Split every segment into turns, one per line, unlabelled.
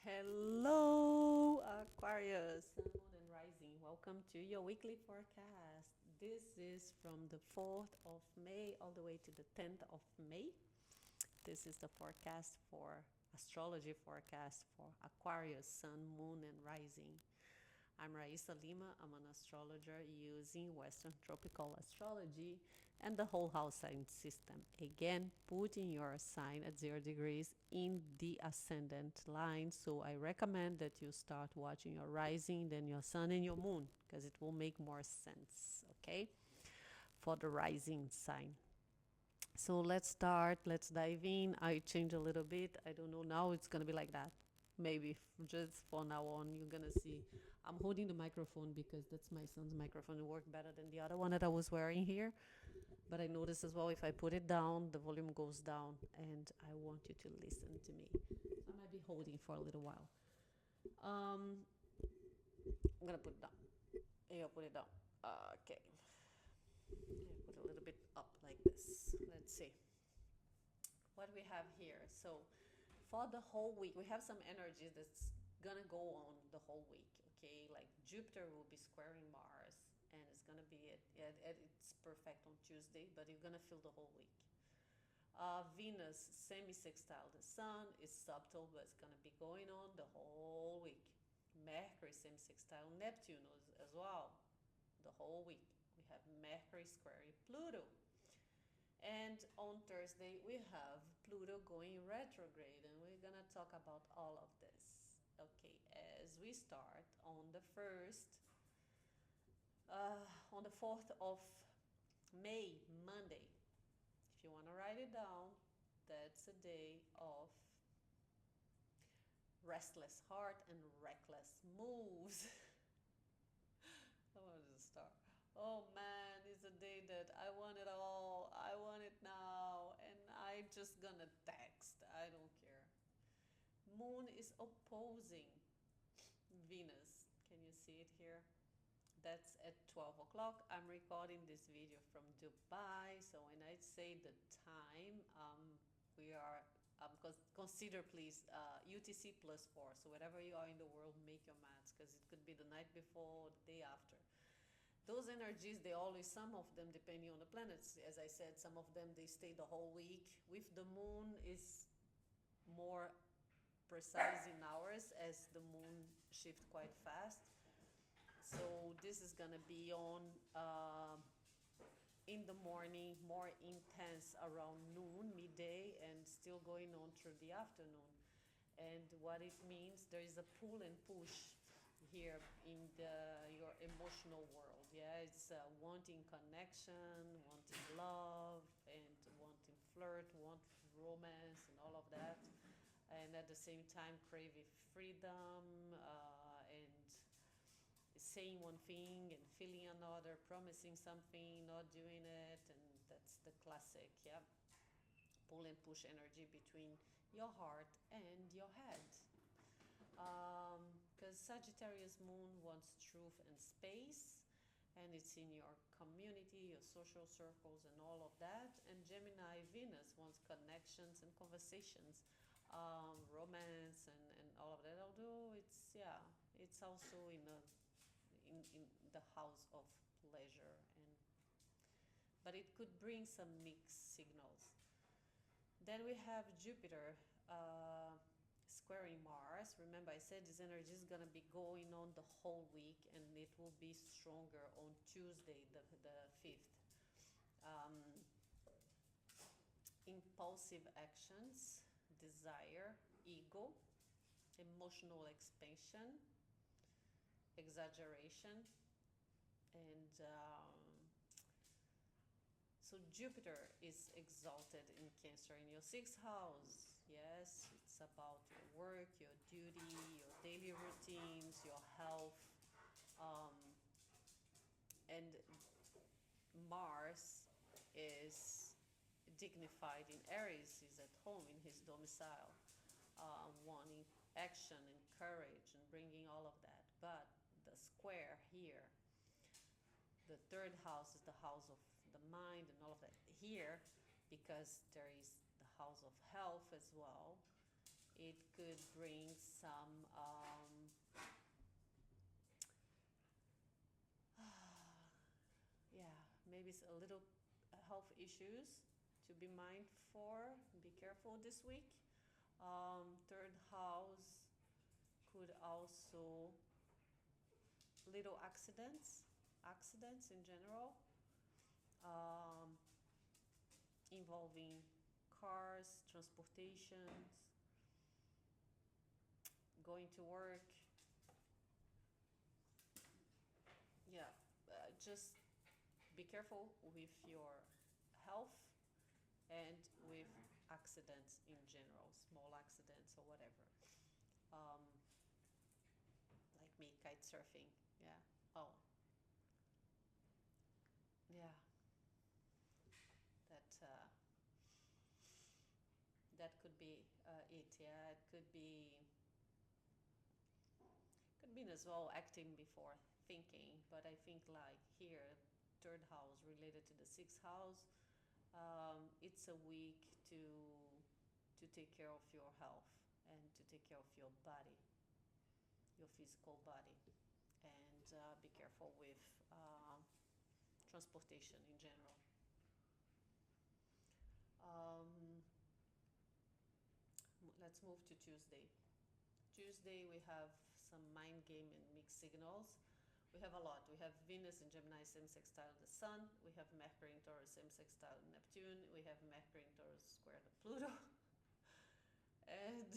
Hello, Aquarius, Sun, Moon, and Rising. Welcome to your weekly forecast. This is from the 4th of May all the way to the 10th of May. This is the forecast for astrology forecast for Aquarius, Sun, Moon, and Rising. I'm Raissa Lima. I'm an astrologer using Western tropical astrology and the whole house sign system. Again, putting your sign at 0 degrees in the ascendant line. So I recommend that you start watching your rising, then your sun and your moon, because it will make more sense, okay, for the rising sign. So let's start. Let's dive in. I change a little bit. I don't know. Now it's going to be like that. Maybe just for now on, you're going to see. I'm holding the microphone because that's my son's microphone. It worked better than the other one that I was wearing here. But I noticed as well, if I put it down, the volume goes down. And I want you to listen to me. So I might be holding for a little while. I'm going to put it down. Here, I'll put it down. Okay. Put a little bit up like this. Let's see what we have here. So for the whole week, we have some energies that's gonna go on the whole week. Okay, like Jupiter will be squaring Mars, and it's gonna be it's perfect on Tuesday, but you're gonna feel the whole week. Venus semi-sextile the Sun is subtle, but it's gonna be going on the whole week. Mercury semi-sextile Neptune as well, the whole week. We have Mercury squaring Pluto. And on Thursday, we have Pluto going retrograde, and we're gonna talk about all of this. Okay, as we start on the 4th of May, Monday. If you wanna write it down, that's a day of restless heart and reckless moves. I wanted to start. Oh man, it's a day that I want it all. I want it now. And I just gonna text. I don't care. Moon is opposing Venus. Can you see it here? That's at 12 o'clock. I'm recording this video from Dubai. So when I say the time, we are, consider please UTC +4. So wherever you are in the world, make your maths, because it could be the night before or the day after. Those energies, they always, some of them depending on the planets, as I said, some of them they stay the whole week. With the moon is more precise in hours, as the moon shifts quite fast. So this is gonna be on in the morning, more intense around noon, midday, and still going on through the afternoon. And what it means, there is a pull and push here in your emotional world. Yeah, it's wanting connection, wanting love, and wanting flirt, wanting romance, and all of that. And at the same time, craving freedom and saying one thing and feeling another, promising something, not doing it, and that's the classic, yeah, pull and push energy between your heart and your head. Because Sagittarius moon wants truth and space, and it's in your community, your social circles, and all of that. And Gemini Venus wants connections and conversations, romance, and all of that. Although it's also in the house of pleasure, but it could bring some mixed signals. Then we have Jupiter squaring Mars. Remember, I said this energy is going to be going on the whole week, and it will be stronger on Tuesday, the 5th. Impulsive actions, desire, ego, emotional expansion, exaggeration, and so Jupiter is exalted in Cancer in your 6th house. Yes, it's about your work, your duty, your daily routines, your health. And Mars is dignified in Aries. He's at home in his domicile, wanting action and courage and bringing all of that. But the square here, the 3rd house is the house of the mind and all of that. Here, because there is the house of health as well, it could bring some yeah, maybe it's a little health issues to be mindful for. Be careful this week. Third house could also little accidents in general, um, involving cars, transportations, going to work. Yeah, just be careful with your health and with accidents in general, small accidents or whatever. Um, like me, kite surfing. Yeah. Oh, yeah. That that could be it. Yeah, it could be as well acting before thinking. But I think like here, third house related to the sixth house. It's a week to take care of your health and to take care of your body, your physical body, and be careful with transportation in general. Um, let's move to Tuesday. Tuesday we have some mind game and mixed signals. We have a lot. We have Venus in Gemini same sextile the Sun. We have Mercury in Taurus same sextile Neptune. We have Mercury in Taurus square to Pluto. And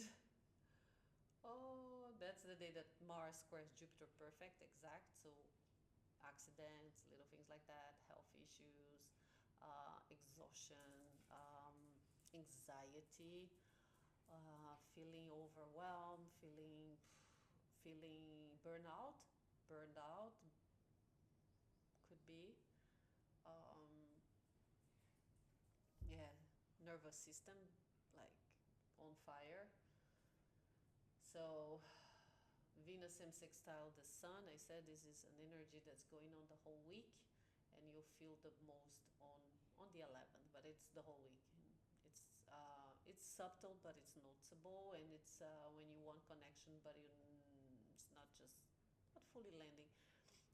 oh, that's the day that Mars squares Jupiter perfect, exact. So accidents, little things like that, health issues, exhaustion, anxiety, feeling overwhelmed, feeling burned out could be. Um, yeah, nervous system like on fire. So Venus same sextile the Sun. I said this is an energy that's going on the whole week, and you'll feel the most on the 11th, but it's the whole week. It's subtle, but it's noticeable, and it's when you want connection, but it's not just not fully landing.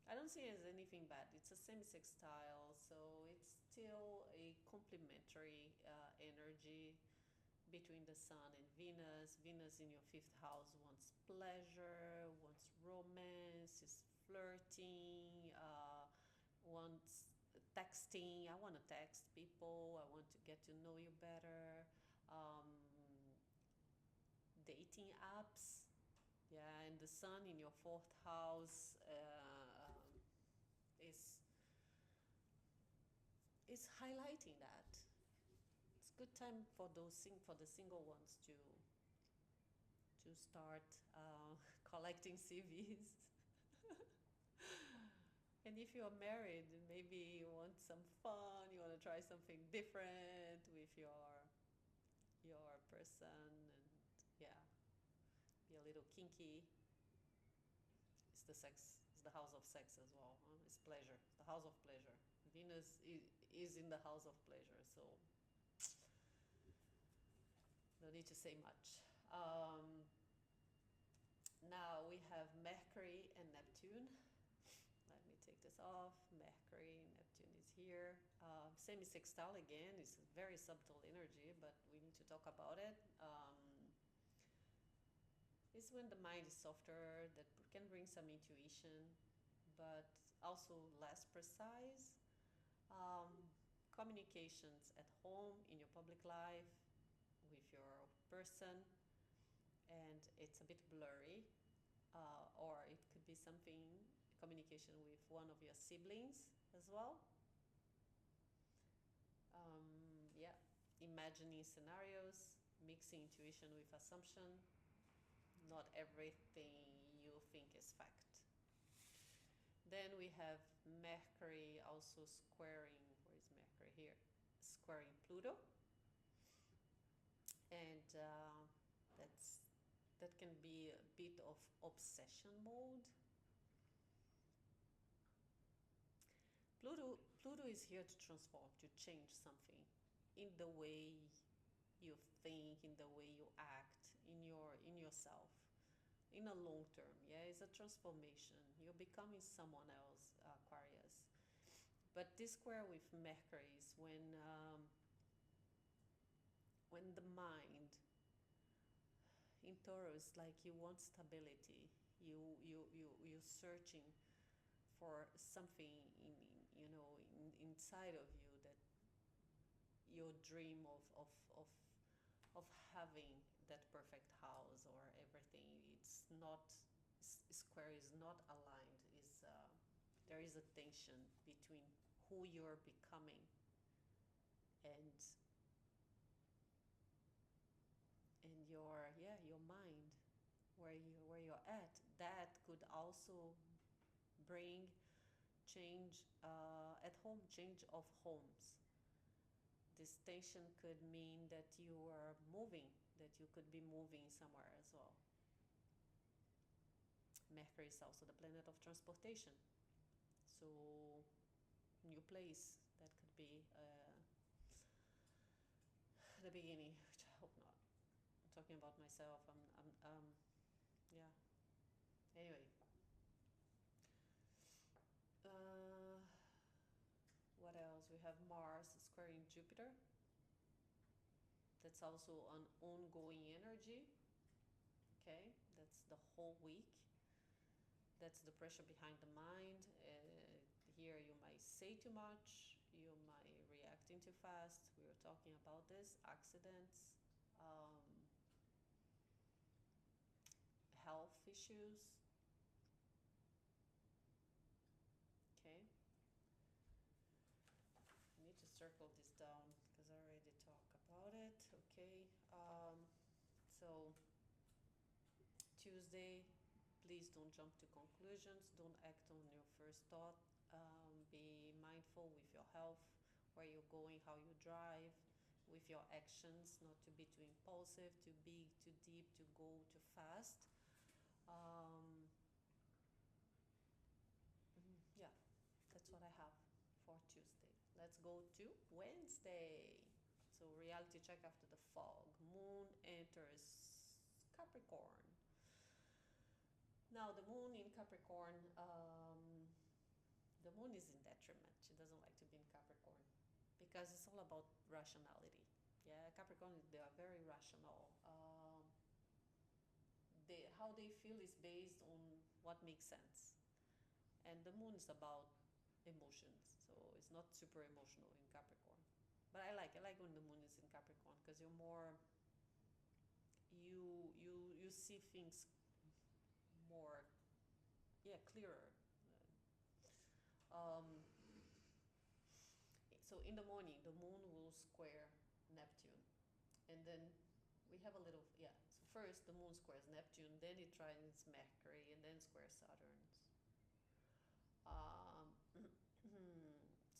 I don't see it as anything bad. It's a semi-sextile, so it's still a complementary energy between the Sun and Venus. Venus in your fifth house wants pleasure, wants romance, is flirting, wants texting. I want to text people. I want to get to know you better. Um, Dating apps. Yeah, and the Sun in your fourth house is is highlighting that. It's a good time for for the single ones to start collecting CVs. And if you're married, maybe you want some fun, you want to try something different with your person, and yeah, be a little kinky. It's the sex, it's the house of sex as well. Huh? It's pleasure, it's the house of pleasure. Venus is in the house of pleasure, so no need to say much. Now we have Mercury and Neptune. Let me take this off. Mercury, Neptune is here. Semi-sextile again is a very subtle energy, but we need to talk about it. It's when the mind is softer, that can bring some intuition, but also less precise. Um, Communications at home, in your public life, with your person, and it's a bit blurry, or it could be something communication with one of your siblings as well. Yeah, imagining scenarios, mixing intuition with assumption. Not everything you think is fact. Then we have Mercury also squaring, where is Mercury here? Squaring Pluto. And that can be a bit of obsession mode. Pluto is here to transform, to change something in the way you think, in the way you act, in yourself in a long term. Yeah, it's a transformation. You're becoming someone else, Aquarius. But this square with Mercury is when the mind in Taurus, like you want stability, you're searching for something inside of you, that your dream of having that perfect house or everything. It's not, square is not aligned. Is There is a tension between who you're becoming and your mind, where you're at. That could also bring change at home, change of homes. This tension could mean that you are moving, that you could be moving somewhere as well. Mercury is also the planet of transportation, so new place, that could be the beginning, which I hope not. I'm talking about myself. Yeah. Anyway, uh, what else? We have Mars squaring Jupiter. That's also an ongoing energy. Okay, that's the whole week. That's the pressure behind the mind. Here you might say too much, you might reacting too fast. We were talking about this, accidents, um, health issues. Okay, I need to circle this down because I already talked about it. Okay, so Tuesday, please don't jump to conclusions. Don't act on your first thought. Be mindful with your health, where you're going, how you drive, with your actions, not to be too impulsive, too big, too deep, to go too fast. Um, yeah, that's what I have for Tuesday. Let's go to Wednesday. So, reality check after the fog. Moon enters Capricorn. Now, the moon in Capricorn, the moon is in detriment. She doesn't like to be in Capricorn because it's all about rationality. Yeah, Capricorn, they are very rational. How they feel is based on what makes sense, and the moon is about emotions. So it's not super emotional in Capricorn. But I like when the moon is in Capricorn because you're more, you see things more, yeah, clearer. Um, so in the morning, the moon will square Neptune, and then we have a little, yeah. So first, the moon squares Neptune, then it trines Mercury, and then squares Saturn. Um,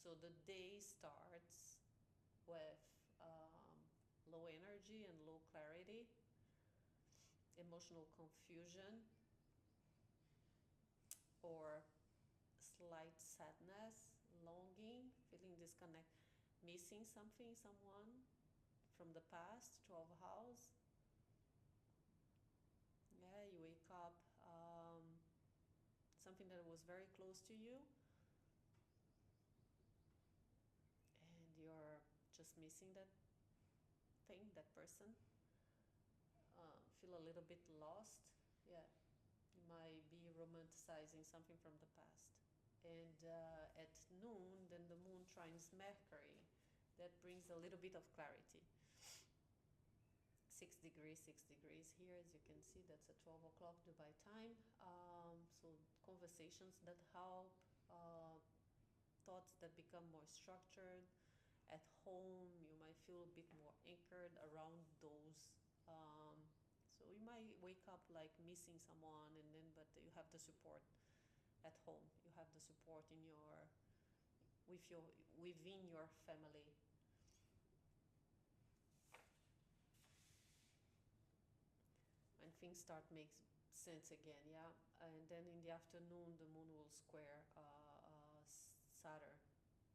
so the day starts with low energy and low clarity, emotional confusion, or slight sadness, longing, feeling disconnect, missing something, someone from the past, 12th house. Yeah, you wake up, something that was very close to you, and you're just missing that thing, that person. Feel a little bit lost. Yeah, you might be romanticizing something from the past. And at noon, then the moon trines Mercury. That brings a little bit of clarity. 6 degrees, 6 degrees here, as you can see, that's at 12 o'clock Dubai time. So conversations that help, thoughts that become more structured. At home, you might feel a bit more anchored around those. So you might wake up like missing someone, and then but you have the support at home. You have the support in your within your family. When things start make sense again, yeah. And then in the afternoon, the moon will square Saturn.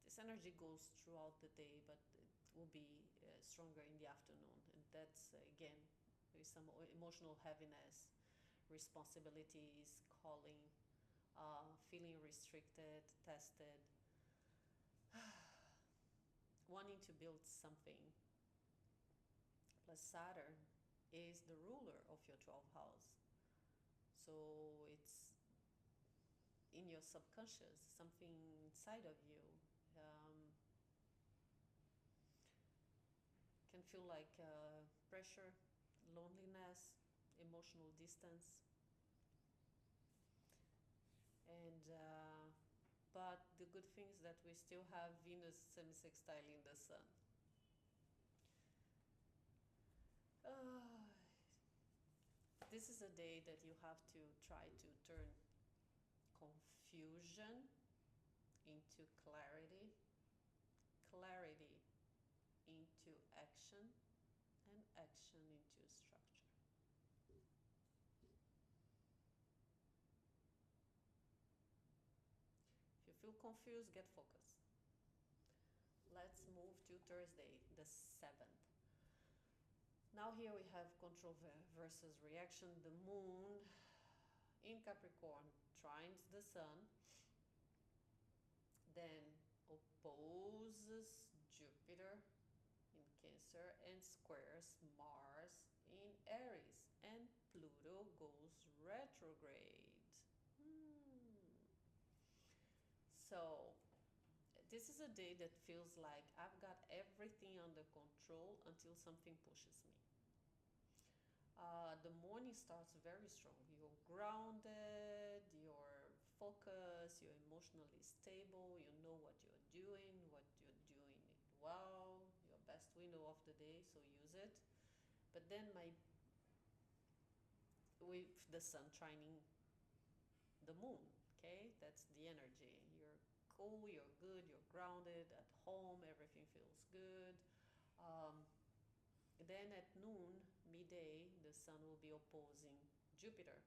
This energy goes throughout the day, but it will be stronger in the afternoon, and that's again with some emotional heaviness, responsibilities calling, feeling restricted, tested, wanting to build something. Plus Saturn is the ruler of your 12th house. So it's in your subconscious, something inside of you. Can feel like pressure, loneliness, emotional distance, and but the good thing is that we still have Venus semi-sextile in the Sun. Uh, this is a day that you have to try to turn confusion into clarity, clarity into action, and action into structure. If you feel confused, get focused. Let's move to Thursday, the 7th. Now here we have control versus reaction. The moon in Capricorn trines the sun, then opposes Jupiter in Cancer and squares Mars in Aries, and Pluto goes retrograde. So this is a day that feels like I've got everything under control until something pushes me. The morning starts very strong. You're grounded, you're focused, you're emotionally stable, you know what you're doing it well, your best window of the day, so use it. But then with the sun trining the moon, okay, that's the energy. You're cool, you're good, you're grounded, at home, everything feels good. Um, then at noon, midday, the sun will be opposing Jupiter.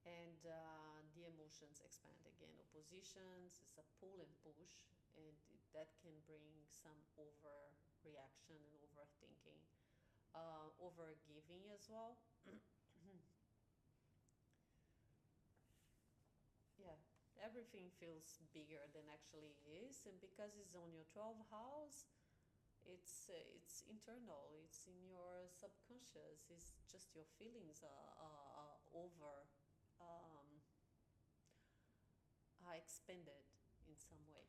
And the emotions expand again. Oppositions is a pull and push, and that can bring some overreaction and overthinking, over giving as well. Yeah, everything feels bigger than actually is, and because it's on your 12th house, it's internal. It's in your subconscious. It's just your feelings are over are expanded in some way.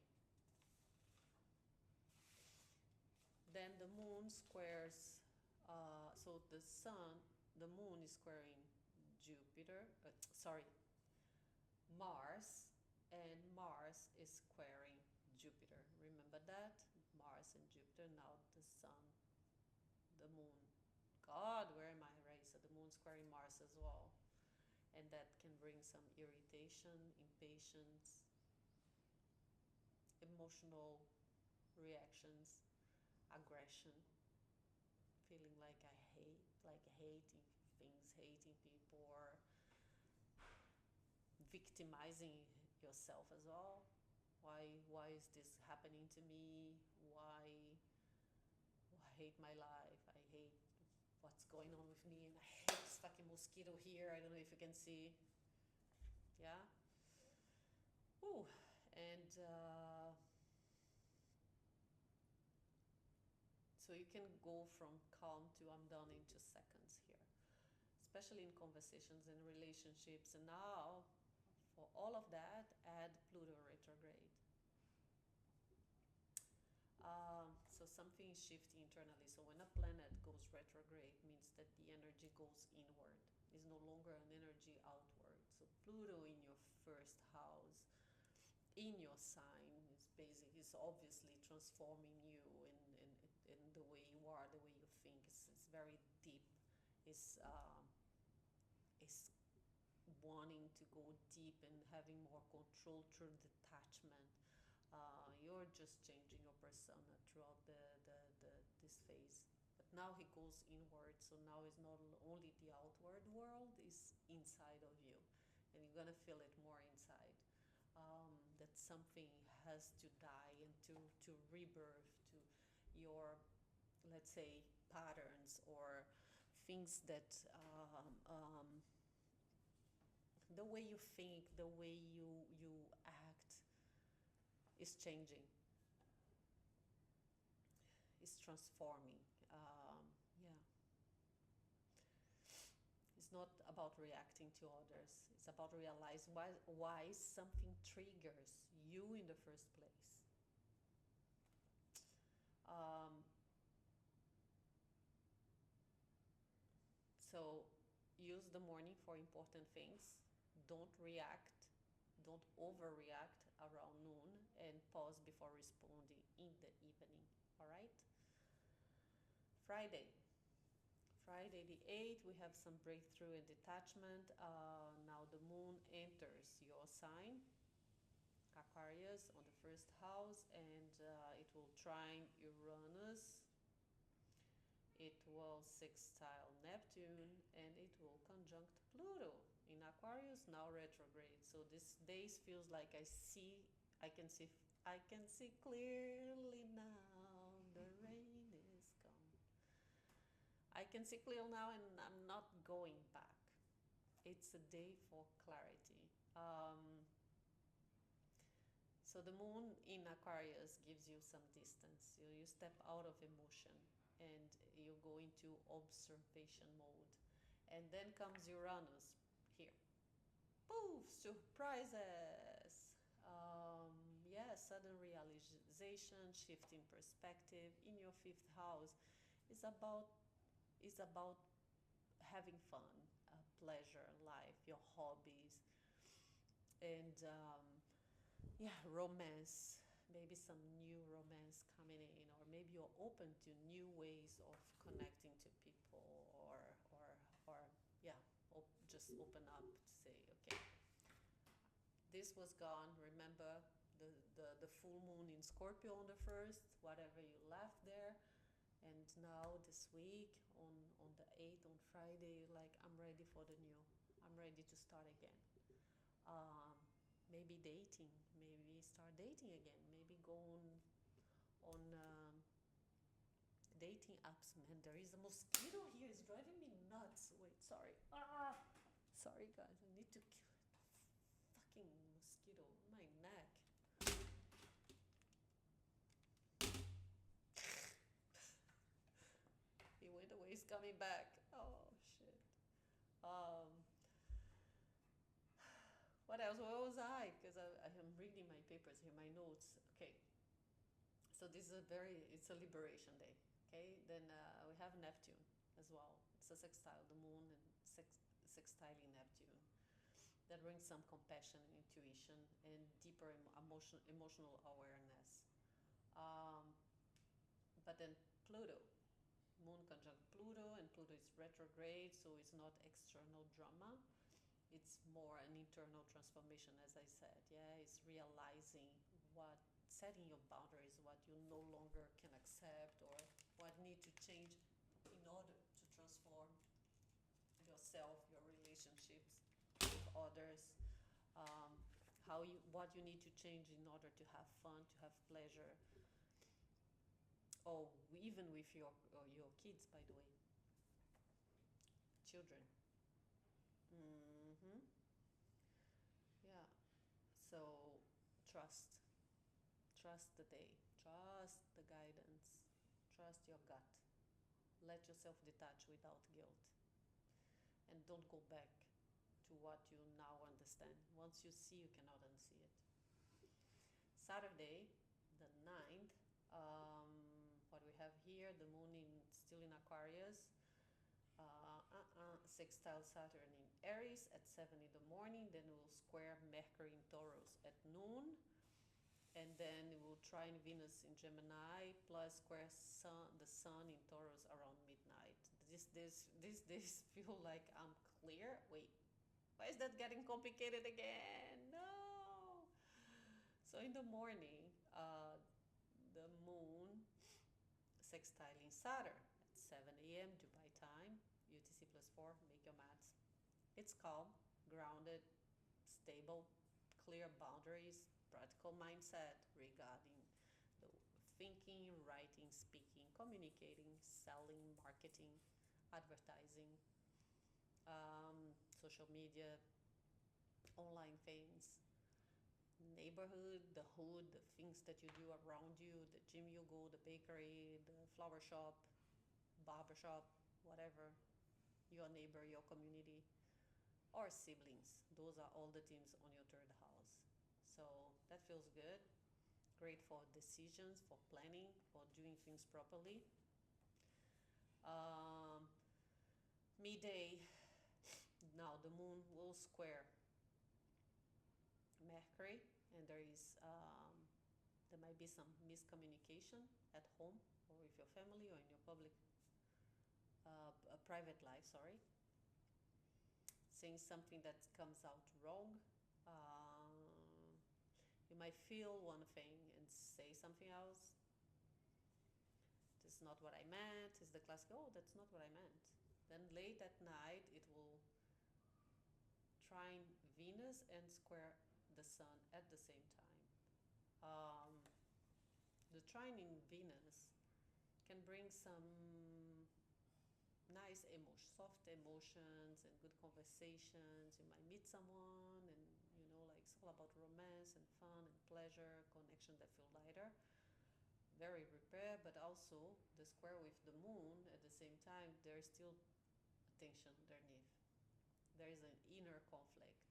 Then the moon squares. So the sun, the moon is squaring Jupiter. Sorry, Mars, and Mars is squaring Jupiter. Remember that? Mars and Jupiter. Now the sun, the moon. God, where am I, Raissa? The moon squaring Mars as well. And that can bring some irritation, impatience, emotional reactions, aggression, feeling like I hate, like hating things, hating people, or victimizing yourself as well. Why is this happening to me? I hate my life. I hate what's going on with me, and I hate this fucking mosquito here. I don't know if you can see. Yeah. Ooh, and so you can go from calm to I'm done in 2 seconds here, especially in conversations and relationships. And now, for all of that, add Pluto retrograde. So something is shifting internally. So when a planet goes retrograde, means that the energy goes inward. It's no longer an energy outward. So Pluto in your first house, in your sign, is obviously transforming you in the way you are, the way you think. It's very deep. It's wanting to go deep and having more control through detachment. You're just changing your persona throughout this phase. But now he goes inward, so now it's not only the outward world, it's inside of you. And you're gonna feel it more inside. That something has to die and to rebirth, to your, let's say, patterns or things that the way you think, the way you act is changing, is transforming. Yeah, it's not about reacting to others. It's about realizing why something triggers you in the first place. Um, so use the morning for important things. Don't react. Don't overreact around noon, and pause before responding in the evening. All right? Friday. Friday the 8th, we have some breakthrough and detachment. Now the moon enters your sign, Aquarius, on the first house, and it will trine Uranus. It will sextile Neptune, and it will conjunct Pluto in Aquarius, now retrograde. So this days feels like I can see, I can see clearly now. The rain is gone. I can see clearly now, and I'm not going back. It's a day for clarity. So the moon in Aquarius gives you some distance. You step out of emotion and you go into observation mode. And then comes Uranus here. Poof! Surprises! Yeah, sudden realization, shift in perspective in your fifth house. It's about having fun, pleasure, life, your hobbies, and yeah, romance. Maybe some new romance coming in, or maybe you're open to new ways of connecting to people, or yeah, just open up to say, okay, this was gone. Remember the full moon in Scorpio on the first, whatever you left there. And now this week on the 8th, on Friday, like, I'm ready for the new. I'm ready to start again. Maybe dating, maybe start dating again, maybe go on dating apps. Man, there is a mosquito here. It's driving me nuts. Wait, sorry. Sorry, guys. I need to kill it. Fucking mosquito on my neck. He went away. He's coming back. Oh shit. Um, what else? Where was I? Because I am reading my papers here, my notes. Okay. So this is it's a liberation day. Okay. Then we have Neptune as well. It's a sextile, the moon, and sextiling Neptune. That brings some compassion and intuition and deeper emotional awareness. Um, but then Pluto, moon conjunct Pluto, and Pluto is retrograde, so it's not external drama. It's more an internal transformation, as I said. Yeah, it's realizing setting your boundaries, what you no longer can accept, or what need to change in order to transform yourself, your relationships with others. Um, what you need to change in order to have fun, to have pleasure. Oh, even with your kids, by the way, children. Mm-hmm. Yeah. So trust the day, trust the guidance, trust your gut. Let yourself detach without guilt, and don't go back to what you now understand. Once you see, you cannot unsee it. Saturday, the 9th. What we have here, the moon still in Aquarius, sextile Saturn in Aries at 7 in the morning. Then we'll square Mercury in Taurus at noon, and then we'll trine Venus in Gemini plus square the Sun in Taurus around midnight. These days feel like I'm clear. Wait, why is that getting complicated again? No. So in the morning, the moon sextiling Saturn at 7 a.m. Dubai time, UTC +4, make your maths. It's calm, grounded, stable, clear boundaries, practical mindset regarding the thinking, writing, speaking, communicating, selling, marketing, advertising, social media, online things, neighborhood, the hood, the things that you do around you, the gym you go, the bakery, the flower shop, barber shop, whatever, your neighbor, your community, or siblings. Those are all the teams on your third house. So that feels good. Great for decisions, for planning, for doing things properly. Um, Midday, now the moon will square Mercury, and there might be some miscommunication at home or with your family or in your public private life. Sorry, saying something that comes out wrong. You might feel one thing and say something else. This is not what I meant. Is the classic, oh, that's not what I meant. Then late at night, it will trine Venus and square the Sun at the same time. The trine in Venus can bring some nice soft emotions and good conversations. You might meet someone and like it's all about romance and fun and pleasure, connection that feel lighter, very repair, but also the square with the moon at the same time, there is still tension underneath. There is an inner conflict.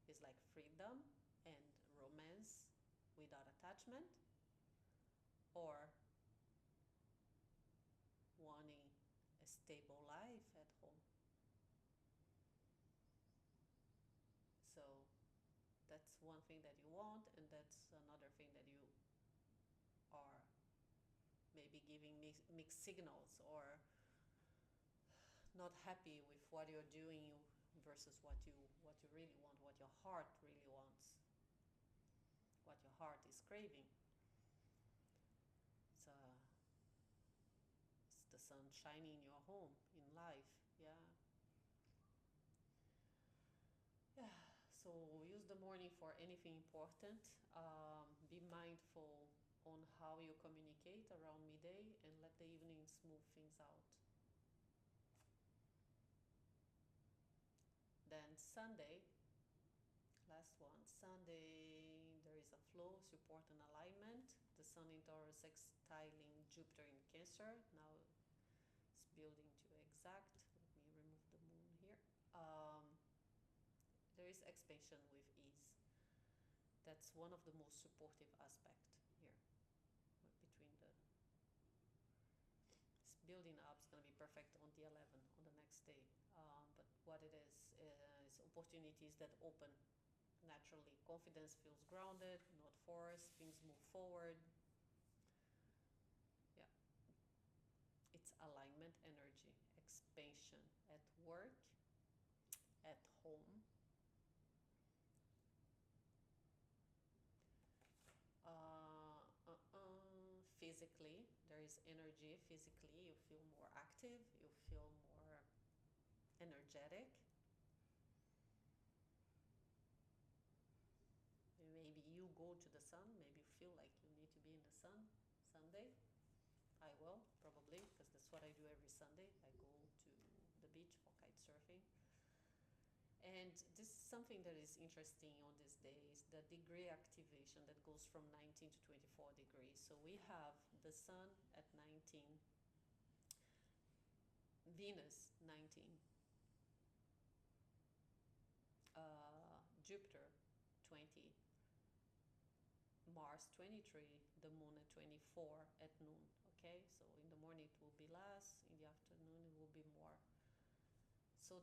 It's like freedom and romance without attachment, or wanting a stable life at home. So that's one thing that you want, and that's another thing that you are maybe giving mixed signals, or not happy with what you're doing versus what you really want, what your heart really wants, what your heart is craving. It's, it's the sun shining in your home, in life. Yeah. Yeah. So use the morning for anything important. Be mindful on how you communicate around midday, and let the evening smooth things out. Then Sunday, last one. Sunday, there is a flow, support, and alignment. The Sun in Taurus sextiling Jupiter in Cancer. Now it's building to exact. Let me remove the moon here. There is expansion with ease. That's one of the most supportive aspects here. Between the it's building up, it's going to be perfect on the 11th, on the next day. But what it is opportunities that open naturally. Confidence feels grounded, not forced. Things move forward. Yeah, it's alignment energy, expansion at work, at home. Physically, there is energy. Physically, you feel more active, you feel more energetic. Maybe you go to the sun, maybe you feel like you need to be in the sun Sunday. I will, probably, because that's what I do every Sunday. I go to the beach for kite surfing. And this is something that is interesting on these days, the degree activation that goes from 19 to 24 degrees. So we have the Sun at 19, Venus 19, Jupiter 20, Mars 23, the Moon at 24 at noon. Okay, so in the morning it will be less, in the afternoon it will be more. So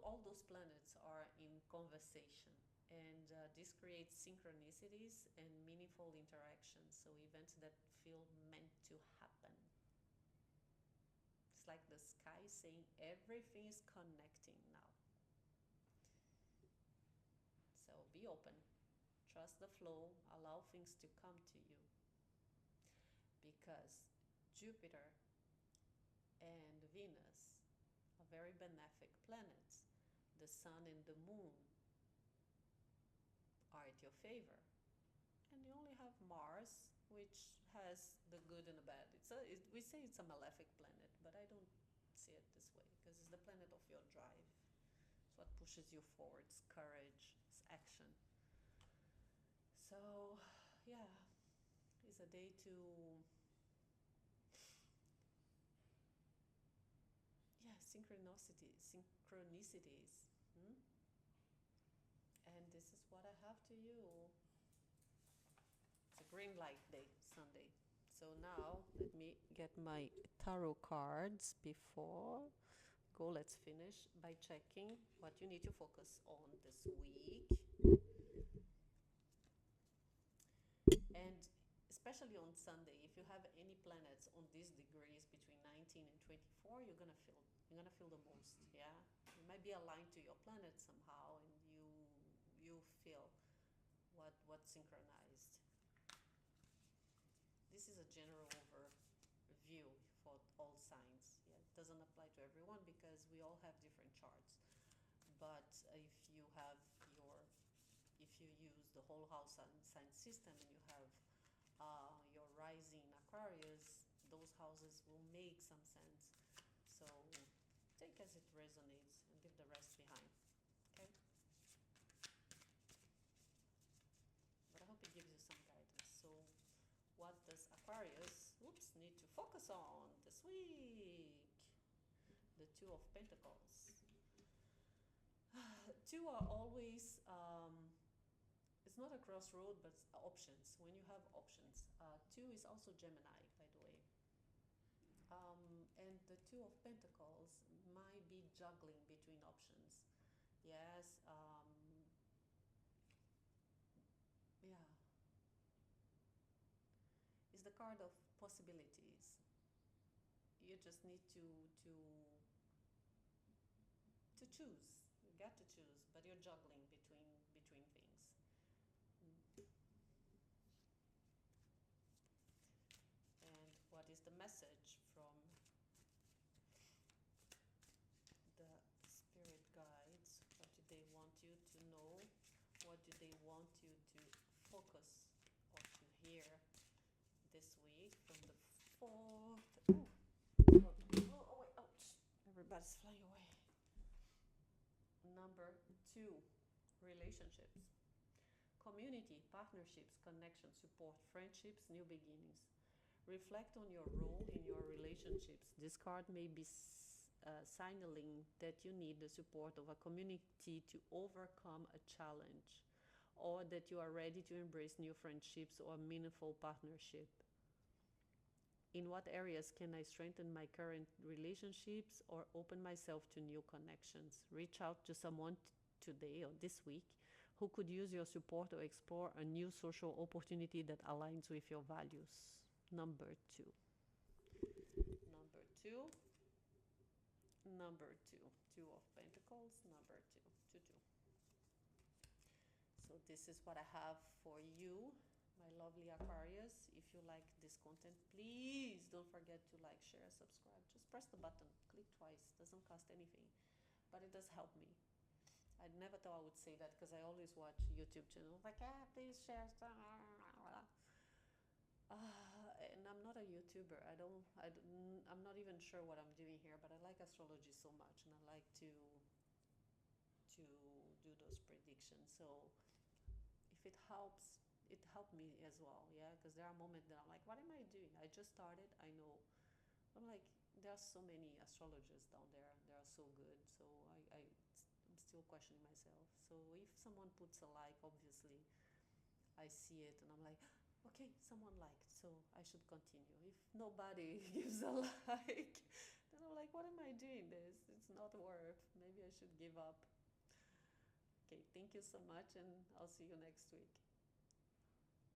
all those planets are in conversation, and this creates synchronicities and meaningful interactions. So events that feel meant to happen. It's like the sky saying everything is connecting now. So be open, trust the flow, allow things to come to you. Because Jupiter and Venus are very benefic planets. The Sun and the Moon are at your favor. And you only have Mars, which has the good and the bad. We say it's a malefic planet, but I don't see it this way. because it's the planet of your drive. It's what pushes you forward. It's courage. It's action. So, yeah, it's a day to, yeah, synchronicities. Hmm? And this is what I have to you. It's a green light day, Sunday. So now let me get my tarot cards before go. Let's finish by checking what you need to focus on this week. And especially on Sunday, if you have any planets on these degrees between 19 and 24, you're gonna feel the most. Yeah, you might be aligned to your planet somehow, and you feel what's synchronized. This is a general overview for all signs. Yeah, it doesn't apply to everyone because we all have different charts. But if you use the whole house sign system and you have your rising Aquarius, those houses will make some sense. So take as it resonates and leave the rest behind. Okay? But I hope it gives you some guidance. So what does Aquarius, need to focus on this week? The Two of Pentacles. Two are always, it's not a crossroad, but options. When you have options. Two is also Gemini, by the way. And the Two of Pentacles might be juggling between options. Yes, yeah. It's the card of possibilities. You just need to choose. You got to choose, but you're juggling between things. And what is the message from the spirit guides? What do they want you to know? What do they want you to focus or to hear this week from the 4th? Oh, wait, ouch. Everybody's flying away. Number 2, relationships. Community, partnerships, connection, support, friendships, new beginnings. Reflect on your role in your relationships. This card may be signaling that you need the support of a community to overcome a challenge, or that you are ready to embrace new friendships or meaningful partnership. In what areas can I strengthen my current relationships or open myself to new connections? Reach out to someone today or this week who could use your support or explore a new social opportunity that aligns with your values. Number 2. Number 2. Number 2. 2 of Pentacles. Number 2. 2, 2. So this is what I have for you, my lovely Aquarius. If you like this content, please don't forget to like, share, subscribe. Just press the button, click twice. Doesn't cost anything, but it does help me. I never thought I would say that because I always watch YouTube channels like, please share. And I'm not a YouTuber. I'm not even sure what I'm doing here, but I like astrology so much, and I like to do those predictions. So if it helps, it helped me as well. Yeah, because there are moments that I'm like, what am I doing? I just started. I know. I'm like, there are so many astrologers down there. They are so good. So I'm still questioning myself. So if someone puts a like, obviously I see it and I'm like, okay, someone liked, so I should continue. If nobody gives a like, then I'm like, what am I doing this? It's not worth. Maybe I should give up. Okay, thank you so much, and I'll see you next week.